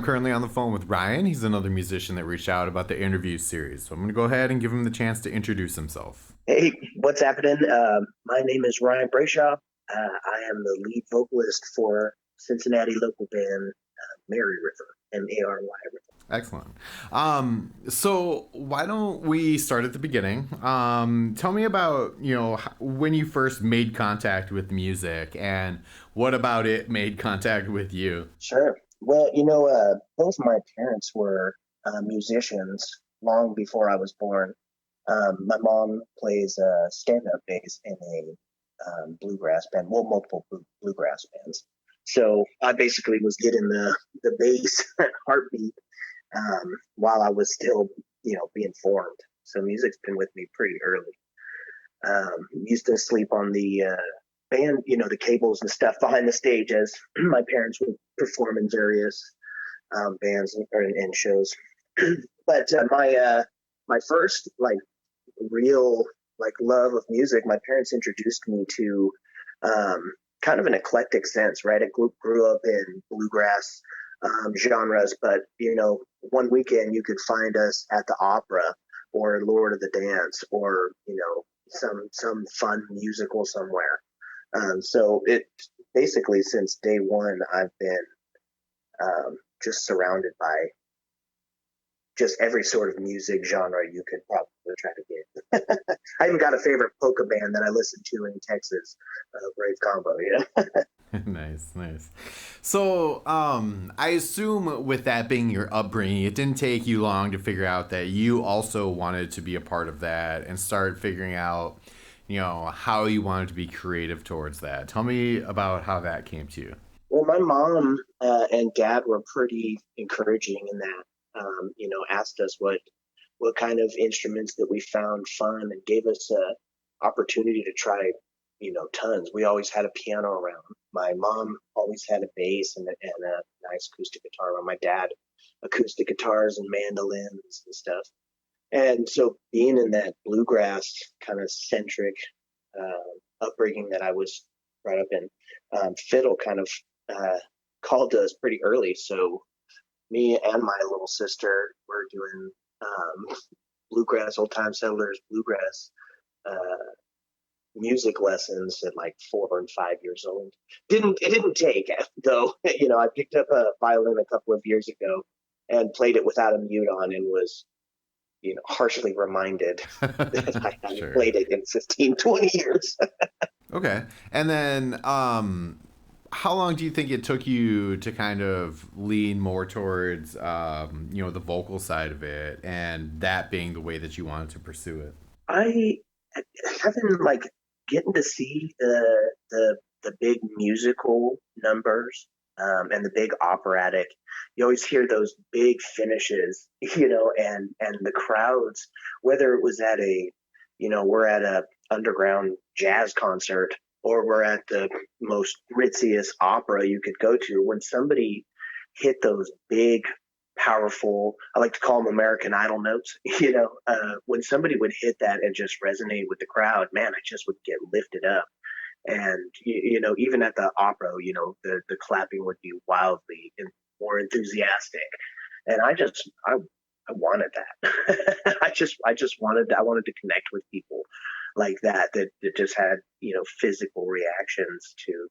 currently on the phone with Ryan. He's another musician that reached out about the interview series. So I'm going to go ahead and give him the chance to introduce himself. Hey, what's happening? My name is Ryan Brayshaw. I am the lead vocalist for Cincinnati local band Mary River, Mary River. Excellent. So why don't we start at the beginning? Tell me about, when you first made contact with music and what about it made contact with you? Sure. Well, both my parents were musicians long before I was born. My mom plays stand-up bass in a bluegrass band, well, multiple bluegrass bands. So I basically was getting the bass heartbeat while I was still, being formed. So music's been with me pretty early. Used to sleep on the band, the cables and stuff behind the stage as my parents would perform in various bands and shows. But my first real love of music, my parents introduced me to kind of an eclectic sense, right? I grew up in bluegrass genres, but one weekend you could find us at the opera or Lord of the Dance or some fun musical somewhere. So it basically since day one I've been just surrounded by just every sort of music genre you could probably try to get. I even got a favorite polka band that I listen to in Texas, Brave Combo. Nice, nice. So, I assume with that being your upbringing, it didn't take you long to figure out that you also wanted to be a part of that and start figuring out, how you wanted to be creative towards that. Tell me about how that came to you. Well, my mom and dad were pretty encouraging in that. Asked us what kind of instruments that we found fun and gave us a opportunity to try tons. We always had a piano around. My mom always had a bass and a nice acoustic guitar around. My dad, acoustic guitars and mandolins and stuff. And so being in that bluegrass kind of centric upbringing that I was brought up in, fiddle kind of called to us pretty early. So me and my little sister were doing bluegrass, old time settlers, bluegrass uh, music lessons at 4 and 5 years old. It didn't take though. I picked up a violin a couple of years ago and played it without a mute on and was harshly reminded that I hadn't Sure. played it in 15, 20 years. Okay. And then, how long do you think it took you to kind of lean more towards, the vocal side of it and that being the way that you wanted to pursue it? I haven't getting to see the big musical numbers and the big operatic. You always hear those big finishes, and the crowds, whether it was at we're at a underground jazz concert or we're at the most ritziest opera you could go to. When somebody hit those big powerful, I like to call them American Idol notes. When somebody would hit that and just resonate with the crowd, man, I just would get lifted up. And even at the opera, the clapping would be wildly and more enthusiastic. And I wanted that. I wanted to connect with people like that just had physical reactions to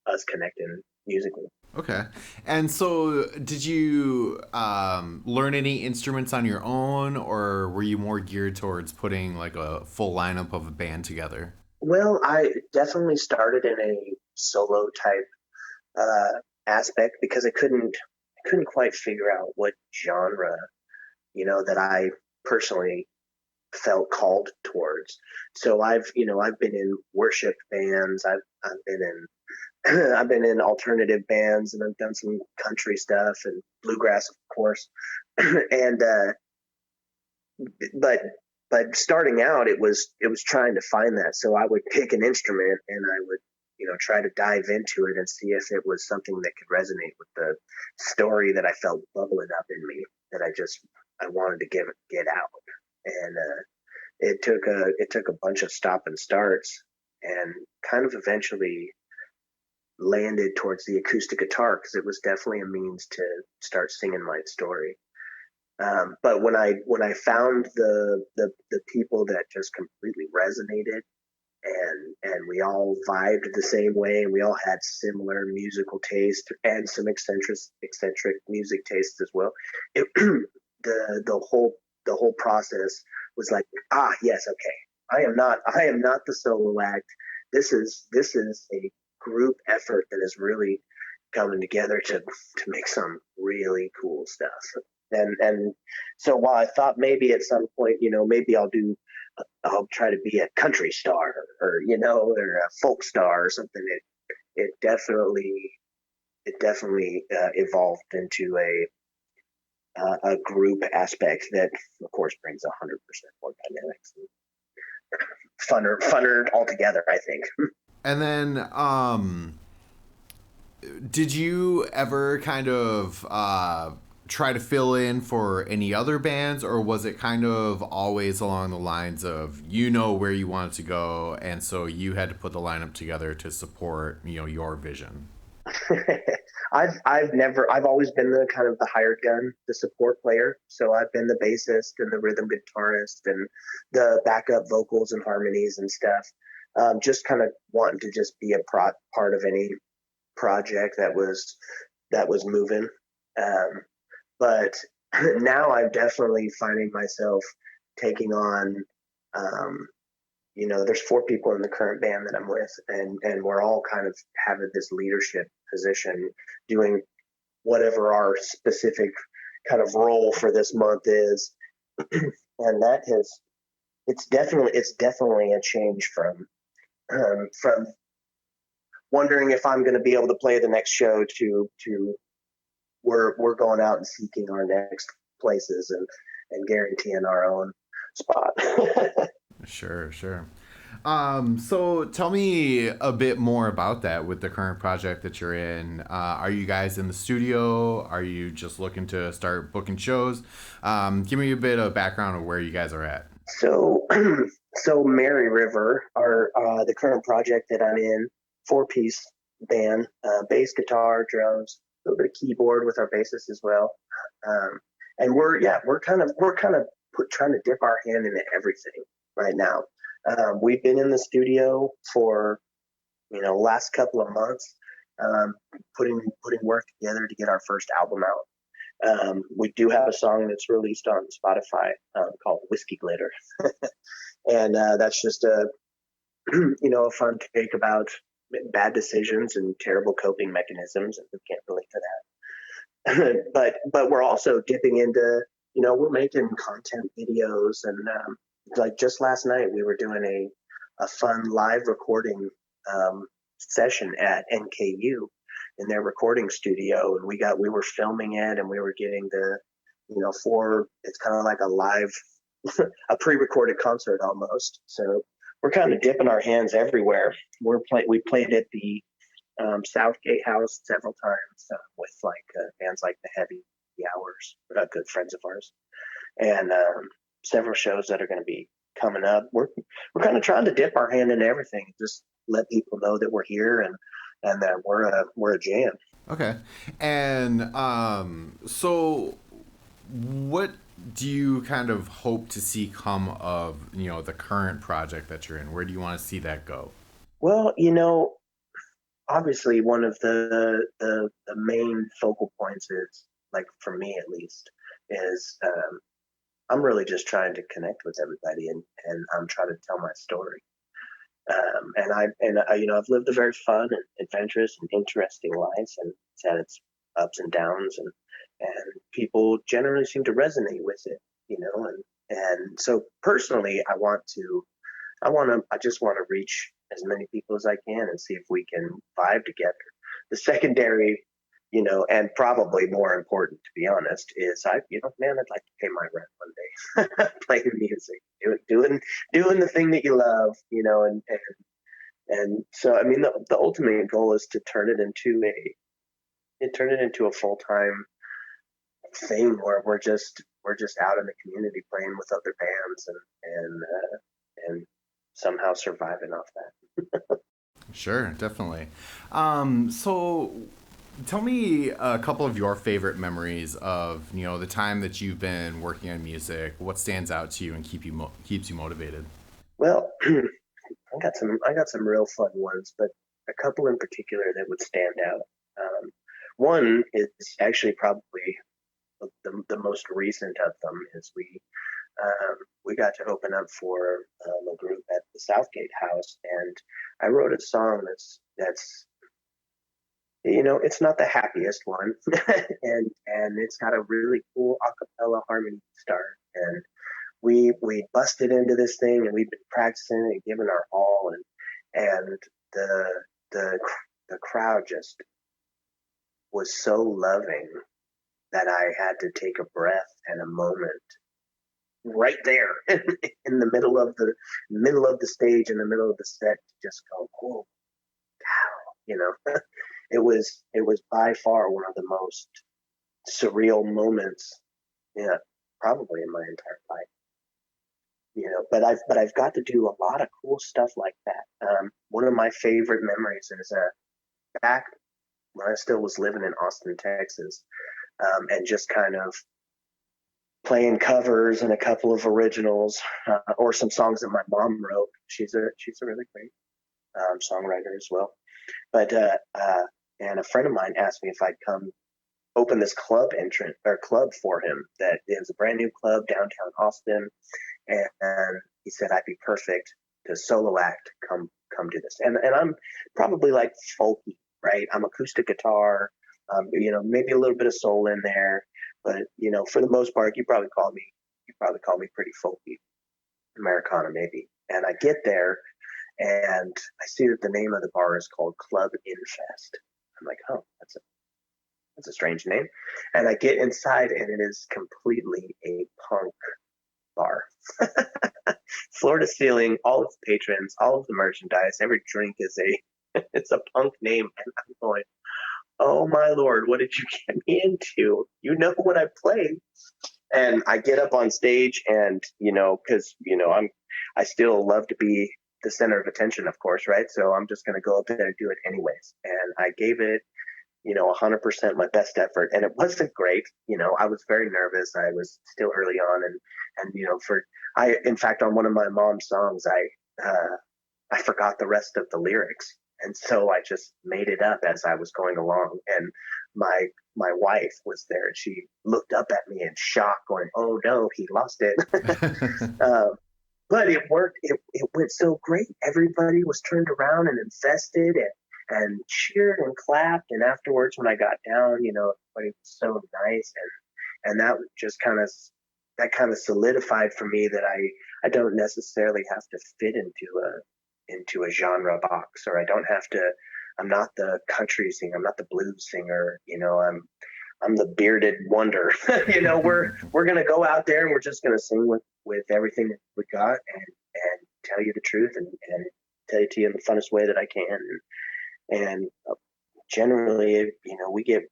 us connecting musically. Okay. And so, did you learn any instruments on your own, or were you more geared towards putting like a full lineup of a band together? Well, I definitely started in a solo type aspect because I couldn't quite figure out what genre that I personally felt called towards. So I've been in worship bands. I've been in I've been in alternative bands and I've done some country stuff and bluegrass, of course. and but starting out, it was trying to find that. So I would pick an instrument and I would try to dive into it and see if it was something that could resonate with the story that I felt bubbling up in me that I wanted to get out. And it took a bunch of stop and starts and kind of eventually landed towards the acoustic guitar because it was definitely a means to start singing my story. But when I found the people that just completely resonated, and we all vibed the same way, and we all had similar musical taste and some eccentric music tastes as well. It, the whole process was like, yes, okay, I am not the solo act. This is a group effort that is really coming together to make some really cool stuff. And so while I thought maybe at some point, maybe I'll try to be a country star, or a folk star or something. It definitely evolved into a group aspect that, of course, brings 100% more dynamics and funner altogether, I think. And then, did you ever kind of try to fill in for any other bands, or was it kind of always along the lines of where you wanted to go, and so you had to put the lineup together to support your vision? I've always been the kind of the hired gun, the support player. So I've been the bassist and the rhythm guitarist and the backup vocals and harmonies and stuff. Just kind of wanting to just be a part of any project that was moving. Um, but now I'm definitely finding myself taking on, um, there's four people in the current band that I'm with, and we're all kind of having this leadership position, doing whatever our specific kind of role for this month is. And it's definitely a change from wondering if I'm going to be able to play the next show to we're going out and seeking our next places and guaranteeing our own spot. Sure, sure. So tell me a bit more about that with the current project that you're in. Are you guys in the studio? Are you just looking to start booking shows? Give me a bit of background of where you guys are at. So, so Mary River, our the current project that I'm in, four-piece band, bass, guitar, drums, a little bit of keyboard with our bassist as well, um, and we're kind of trying to dip our hand into everything right now. We've been in the studio for last couple of months, um, putting work together to get our first album out. We do have a song that's released on Spotify called Whiskey Glitter, and that's just a fun take about bad decisions and terrible coping mechanisms, and we can't relate to that. but we're also dipping into, we're making content videos, and like just last night we were doing a fun live recording session at NKU in their recording studio, and we were filming it, and we were getting the for it's kind of like a live a pre-recorded concert almost. So we're kind of dipping our hands everywhere. We played at the Southgate House several times with bands like the Heavy Hours, good friends of ours, and several shows that are going to be coming up. We're kind of trying to dip our hand into everything, just let people know that we're here and that we're a jam. Okay. And so what do you kind of hope to see come of, the current project that you're in? Where do you want to see that go? Well, obviously one of the main focal points is, like, for me at least, is I'm really just trying to connect with everybody, and I'm trying to tell my story. I've lived a very fun and adventurous and interesting life, and it's had its ups and downs, and people generally seem to resonate with it, and so personally, I just want to reach as many people as I can and see if we can vibe together. The secondary, and probably more important, to be honest, is man, I'd like to pay my rent one day, playing music, doing the thing that you love, and so I mean the ultimate goal is to turn it into a full time thing where we're just out in the community playing with other bands and somehow surviving off that. Sure, definitely. So tell me a couple of your favorite memories of, the time that you've been working on music. What stands out to you and keeps you motivated? Well, I got some real fun ones, but a couple in particular that would stand out. One is actually probably the most recent of them is we got to open up for a group at the Southgate House, and I wrote a song that's it's not the happiest one, and it's got a really cool acapella harmony start, and we busted into this thing, and we've been practicing and giving our all, and the the the crowd just was so loving that I had to take a breath and a moment right there in the middle of the stage, in the middle of the set, to just go, oh, you know. It was by far one of the most surreal moments, yeah, probably in my entire life. But I've got to do a lot of cool stuff like that. One of my favorite memories is back when I still was living in Austin, Texas, and just kind of playing covers and a couple of originals, or some songs that my mom wrote. She's a really great songwriter as well. But and a friend of mine asked me if I'd come open this club for him. That it was a brand new club downtown Austin, and he said I'd be perfect to solo act. Come do this, and I'm probably like folky, right? I'm acoustic guitar, maybe a little bit of soul in there, but for the most part, you probably call me pretty folky, Americana maybe. And I get there, and I see that the name of the bar is called Club Infest. I'm like, oh, that's a strange name. And I get inside, and it is completely a punk bar. Floor to ceiling, all of the patrons, all of the merchandise, every drink is it's a punk name. And I'm going, oh my lord, what did you get me into? You know what I play. And I get up on stage, and because I still love to be the center of attention, of course, right? So I'm just going to go up there and do it anyways. And I gave it 100% my best effort, and it wasn't great. I was very nervous. I was still early on, and in fact, on one of my mom's songs, I forgot the rest of the lyrics, and so I just made it up as I was going along. And my wife was there, and she looked up at me in shock, going, "Oh no, he lost it." uh, but it worked. It went so great. Everybody was turned around and invested, and cheered and clapped. And afterwards, when I got down, everybody was so nice, and that kind of solidified for me that I don't necessarily have to fit into a genre box, or I don't have to. I'm not the country singer. I'm not the blues singer. I'm the bearded wonder. We're gonna go out there, and we're just gonna sing with everything that we got, and tell you the truth, and tell it to you in the funnest way that I can. And generally, we get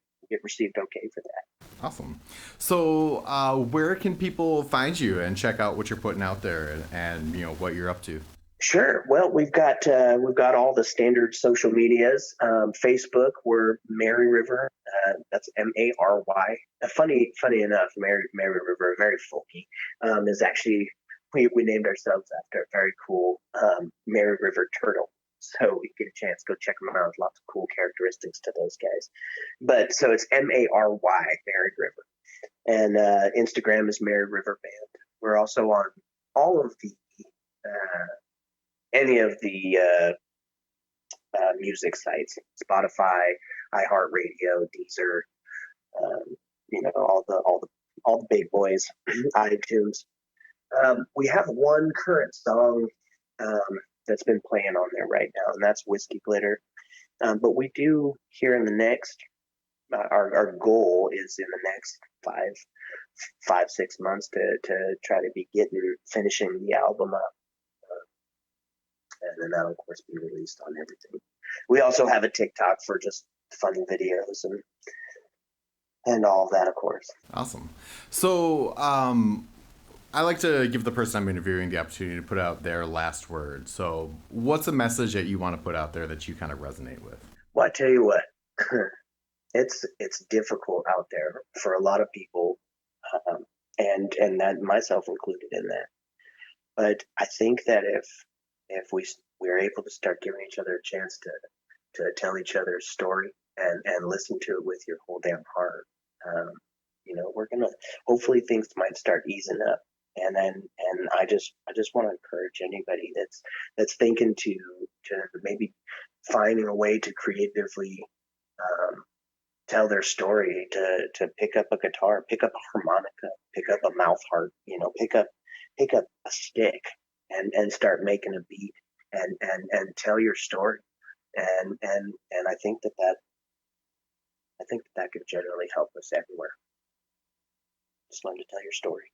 received okay for that. Awesome. So, where can people find you and check out what you're putting out there, and what you're up to? Sure. Well, we've got all the standard social medias. Facebook, we're Mary River. That's Mary. Funny enough, Mary River, very folky, is actually we named ourselves after a very cool Mary River turtle. So you get a chance, go check them out. Lots of cool characteristics to those guys. But so it's Mary, Mary River, and Instagram is Mary River Band. We're also on all of the uh, any of the music sites: Spotify, iHeartRadio, Deezer, all the big boys, iTunes. We have one current song that's been playing on there right now, and that's Whiskey Glitter. But we do here in the next, our goal is in the next 6 months to try to be finishing the album up, and then that'll of course be released on everything. We also have a TikTok for just funny videos and all of that, of course. Awesome. So, I like to give the person I'm interviewing the opportunity to put out their last word. So, what's a message that you want to put out there that you kind of resonate with? Well, I tell you what, it's difficult out there for a lot of people, um, and that myself included in that. But I think that if we're able to start giving each other a chance to tell each other's story and listen to it with your whole damn heart, um, we're gonna hopefully things might start easing up. And I just want to encourage anybody that's thinking to maybe finding a way to creatively um, tell their story, to pick up a guitar, pick up a harmonica, pick up a mouth harp, pick up a stick and start making a beat and tell your story. And I think that could generally help us everywhere. Just learn to tell your story.